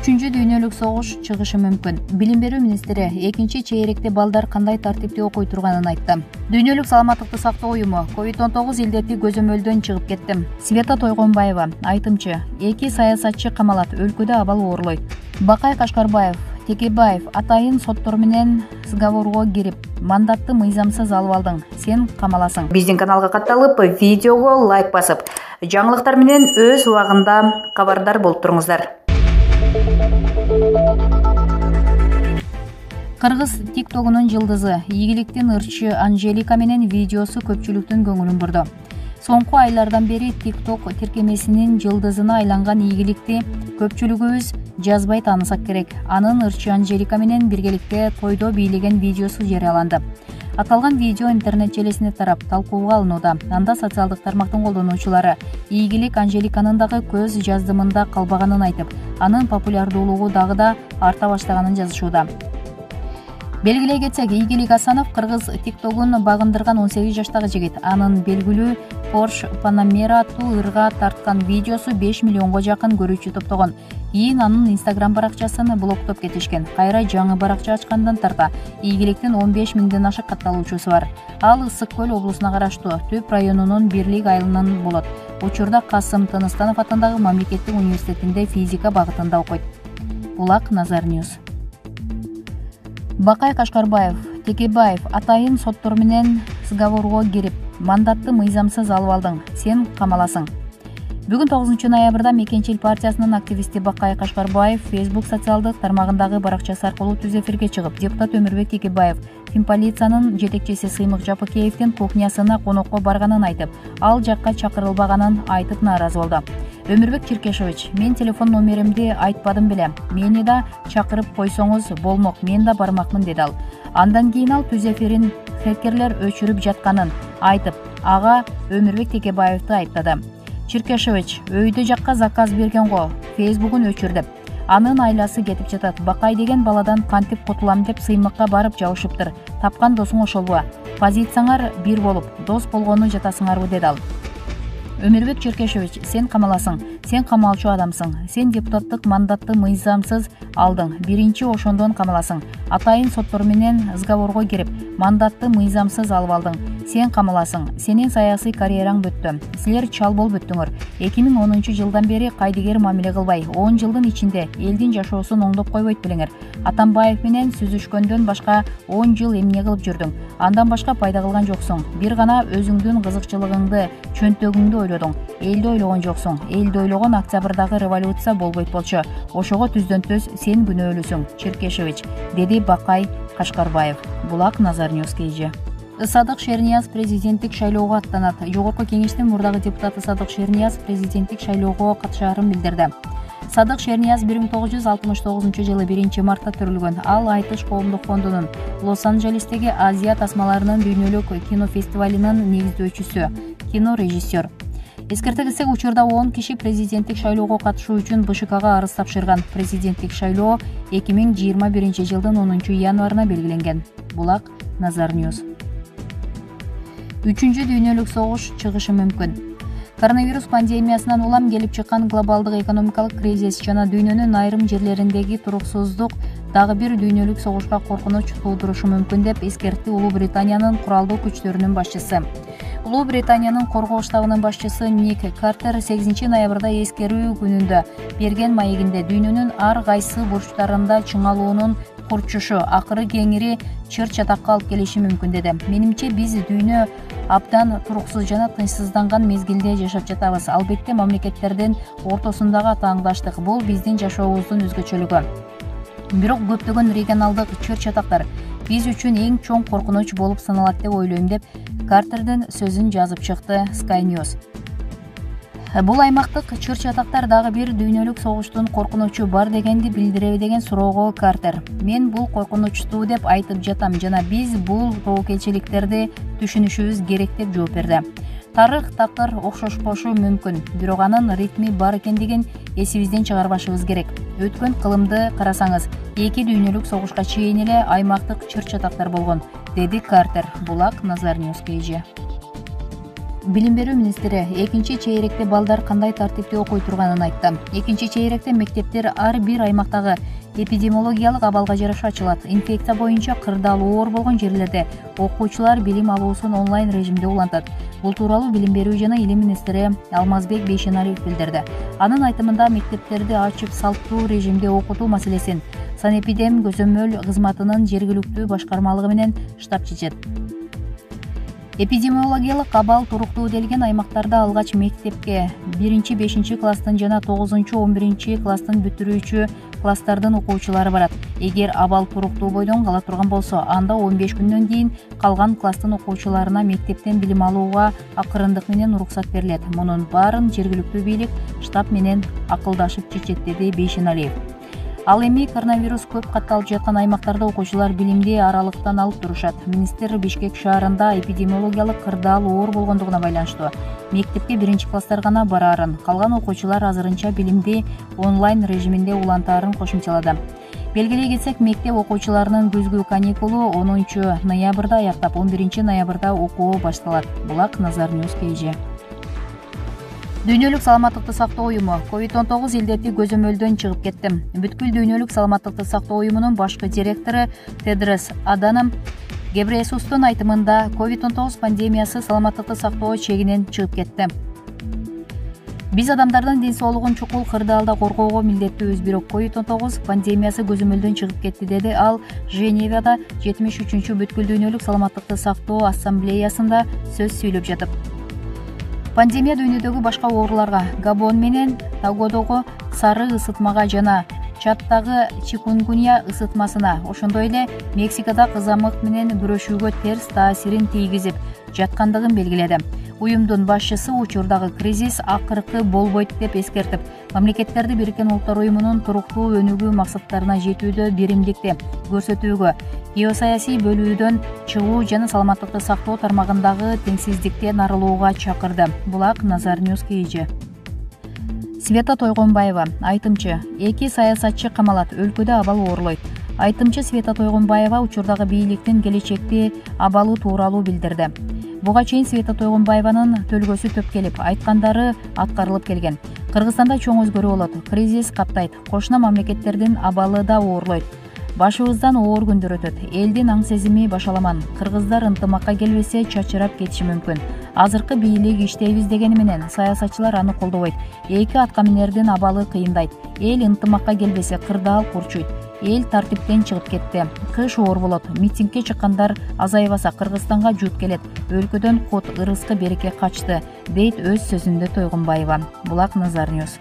3 дүйнөлүк согуш чыгышы мүмкүн. Билим берүү министри экинчи чейректе балдар кандай тартипти окуй турганын айтты. Дүйнөлүк саламаттыкты сактоо уюму COVID-19 илдети көзөмөлдөн чыгып кетти. Света Тойгонбаева айтымчы, 2 саясатчы камалат, өлкөдө абал оорлойт. Бакай Кашкарбаев, Текебаев атайын соттор менен сговорго кирип, мандатты мыйзамсыз алып алдың, сен камаласың. Биздин каналга катталып, видеого лайк басып, жаңылыктар менен өз убагында кабардар болуп туруңуздар. Кыргыз тиктогунун жылдызы, ийгиликтин ырчы Анжелика менен видеосу көпчүлүктүн көңүлүн бурду. Соңку айлардан бери тикток тиркемесинин жылдызына айланган ийгиликти көпчүлүгүбүз жазбай таанысак керек. Анын ырчы Анжелика менен биргеликте тойдо бийлеген видеосу жарыяланды. Аталган видео интернет желесине тарап, талкууга алынууда. Анда социалдык тармактын колдонуучулары ийгилик Анжеликанын дагы көз жаздымында калбаганын айтып, анын популярдуулугу дагы да арта баштаганын жазышууда. Белгилей кетсек, Ийгилик Асанов кыргыз тиктогун багындырган 18 жаштагы жигит. Анын белгилүү Porsche Panamera аттуу ырга тарткан видеосу 5 миллионго жакын көрүүчү топтогон. Кийин анын Instagram баракчасын блоктоп кетишкен. Кайра жаңы баракча ачкандан тарта ийгиликтин 15 миңден ашык катталуучусу бар. Ал Ысык көл облусуна караштуу Төп районунун Бирлик айылынан болот. Учурда Касым Тыныстанов атындагы мамлекеттик университетинде физика багытында окуйт. Булак Назар Ньюс. Бакай Кашкарбаев, Текебаев атайын соттор менен сговорго кирип, мандатты мыйзамсыз алып алдың, сен камаласың. Бүгүн 9 ноябрда Мекенчил партиясынын активисти Бакай Кашкарбаев Facebook социалдык тармагындагы баракчасы аркылуу түз эфирге чыгып, депутат Өмүрбек Текебаев Финполициянын жетекчиси Сыймык Жапыкеевдин кухнясына конокко барганын айтып, ал жакка чакырылбаганын айтып нааразы болду. Өмүрбек Черкешевич, мен телефон номеримди айтпадым беле. Мени да чакырып койсоңуз болмок, мен да бармакмын деди ал. Андан кийин ал түз эфирин хакерлер өчүрүп жатканын айтып, ага Өмүрбек Текебаевди айыптады. Черкешевич, өйдө жакка заказ берген го, Facebook'ун өчүрдүп. Анын айласы кетип жатат. Бакай деген баладан кантип кутулам деп Сыймыкка барып жабышыптыр. Тапкан досуң ошолбу? Позицияңар бир болуп, дос болгону жатасыңарбы деди ал. Өмүрбек Черкешевич, сен камаласың, сен камалчу адамсың, сен депутаттык мандатты мыйзамсыз алдың, биринчи ошондон камаласың. Атайын соттор менен сговорго кирип, мандатты мыйзамсыз алып алдың, сен камаласың, сенин саясий карьераң бүттү, силер чал болуп бүттүңөр. 2010 жылдан бери кайдыгер мамиле кылбай, 10 жылдын ичинде элдин жашоосун оңдоп койбойт белеңер. Атамбаев менен сүзүшкөндөн башка 10 жыл эмне кылып жүрдүң? Андан башка пайда кылган жоксуң. Бир гана өзүңдүн кызыкчылыгыңды, чөнтөгүңдү ойлодуң. Элди ойлогон жоксуң. Элди ойлогон октябрдагы революция болбойт болчу. Ошого түздөн түз сен күнөөлүүсүң, Черкешевич, деди Бакай Кашкарбаев. Булак Назар Ньюс KG. Садык Шернияз президенттик шайлоого аттанат. Жогорку кеңештин мурдагы депутаты Садык Шернияз президенттик шайлоого катышаарын билдирди. Садык Шернияз 1969 жылы 1 мартта төрүлгөн. Ал Айтыш коомдук фондунун Лос-Анджелестеги Азия тасмаларынын дүйнөлүк кинофестивалынын негиздөөчүсү, кинорежиссер. Эскерте кетсек, учурда 10 киши президенттик шайлоого катышуу үчүн БШКга арыз тапшырган. Президенттик шайлоо 2021 жылдын 10 январына белгиленген. Булак Назар Ньюс. 3 дүйнөлүк согуш чыгышы мүмкүн. Коронавирус пандемиясынан улам келип чыккан глобалдык экономикалык кризис жана дүйнөнүн айрым жерлериндеги туруксуздук дагы бир дүйнөлүк согушка коркунуч туудурушу мүмкүн деп эскертти Улуу Британиянын куралдуу күчтөрүнүн башчысы. Улуу Британиянын коргоо штабынын башчысы Ник Картер 8 ноябрда эскерүү күнүндө берген маегинде дүйнөнүн ар кайсы бурчтарында чыңалуунун курчушу акыры кеңири чыр-чатакка алып келиши мүмкүн деди. Менимче биз дүйнө абдан туруксуз жана тынчсызданган мезгилде жашап жатабыз. Албетте мамлекеттердин ортосундагы атааңдаштык бул биздин жашообуздун өзгөчөлүгү. Бирок көптөгөн регионалдык чыр-чатактар биз үчүн эң чоң коркунуч болуп саналат деп ойлойм деп Картердин сөзүн жазып чыкты Sky News. Бул аймактык чыр-чатактар дагы бир дүйнөлүк согуштун коркунучу бар дегенди билдиреби деген суроого Картер: мен бул коркунучтуу деп айтып жатам жана биз бул тобокелчиликтерди түшүнүшүбүз керек деп жооп берди. Тарых такыр окшошпошу мүмкүн, бирок анын ритми бар экендигин эсибизден чыгарбашыбыз керек. Өткөн кылымды карасаңыз, 2 дүйнөлүк согушка чейин эле аймактык чыр-чатактар болгон, деди Картер. Булак Назар Ньюс KG. Билим берүү министри экинчи чейректе балдар кандай тартипте окуй турганын айтты. Экинчи чейректе мектептер ар бир аймактагы эпидемиологиялык абалга жараша ачылат. Инфекция боюнча кырдаал оор болгон жерлерде окуучулар билим алуусун онлайн режимде улантат. Бул тууралуу билим берүү жана илим министри Алмазбек Бейшеналиев билдирди. Анын айтымында мектептерди ачып салттуу режимде окутуу маселесин санэпидем көзөмөл кызматынын жергиликтүү башкармалыгы менен штаб чечет. Эпидемиологиялык абал туруктуу делген аймактарда алгач мектепке 1-5 класстын жана 9-11 класстын бүтүрүүчү класстардын окуучулары барат. Эгер абал туруктуу бойдон кала турган болсо, анда 15 күндөн кийин калган класстын окуучуларына мектептен билим алууга акырындык менен уруксат берилет. Мунун баарын жергиликтүү бийлик штаб менен акылдашып чечет, деди Бейшеналиев. Ал эми коронавирус көп катталып жаткан аймактарда окуучулар билимди аралыктан алып турушат. Министр Бишкек шаарында эпидемиологиялык кырдаал оор болгондугуна байланыштуу мектепке 1-класстар гана бараарын, калган окуучулар азырынча билимди онлайн режиминде улантаарын кошумчалады. Белгилей кетсек, мектеп окуучуларынын күзгү каникулу 10 ноябрда аяктап, 11 ноябрда окуу башталат. Булак Назар Ньюс KG. Дүйнөлүк саламаттыкты сактоо уюму COVID-19 илдети көзөмөлдөн чыгып кетти. Бүткүл дүйнөлүк саламаттыкты сактоо уюмунун башкы директору Тедрос Аданом Гебрейесустун айтымында COVID-19 пандемиясы саламаттыкты сактоо чегинен чыгып кетти. Биз адамдардын ден соолугун чукул кырдаалда коргоого милдеттүүбүз, бирок COVID-19 пандемиясы көзөмөлдөн чыгып кетти, деди ал Женевада 73 бүткүл дүйнөлүк саламаттыкты сактоо ассамблеясында сөз сүйлөп жатып. Пандемия дүйнөдөгү башка ооруларга, Габон менен Тогодогу сары ысытмага жана Чаттагы чикунгунья ысытмасына, ошондой эле Мексикада кызамык менен күрөшүүгө терс таасирин тийгизип жаткандыгын белгиледи. Уюмдун башчысы учурдагы кризис акыркы болбойт деп эскертип, мамлекеттерди Бириккен Улуттар уюмунун туруктуу өнүгүү максаттарына жетүүдө биримдикти көрсөтүүгө, геосаясий бөлүүдөн чыгуу жана саламаттыкты сактоо тармагындагы теңсиздиктен арылууга чакырды. Булак Назар Ньюс KG. Света Тойгонбаева, айтымчы, 2 саясатчы камалат, өлкөдө абал оорлойт. Айтымчы Света Тойгонбаева учурдагы бийликтин келечекти абалы тууралуу билдирди. Буга чейин Света Тойгонбаеванын төлгөсү төп келип, айткандары аткарылып келген. Кыргызстанда чоң өзгөрүү болот, кризис каптайт, кошуна мамлекеттердин абалы да оорлойт. Башыбыздан оор күндөр өтөт. Элдин аң сезими башаламан. Кыргыздар ынтымакка келбесе чачырап кетиши мүмкүн. Азыркы бийлик иштейбиз дегени менен саясатчылар аны колдобойт. Эки аткаминердин абалы кыйындайт. Эл ынтымакка келбесе кырдаал курчуйт. Эл тартиптен чыгып кетти. Кыш оор болот. Митингге чыккандар азайбаса Кыргызстанга жут келет. Өлкөдөн кот, ырыскы береке качты, дейт өз сөзүндө Тойгонбаева. Булак Назар Ньюс.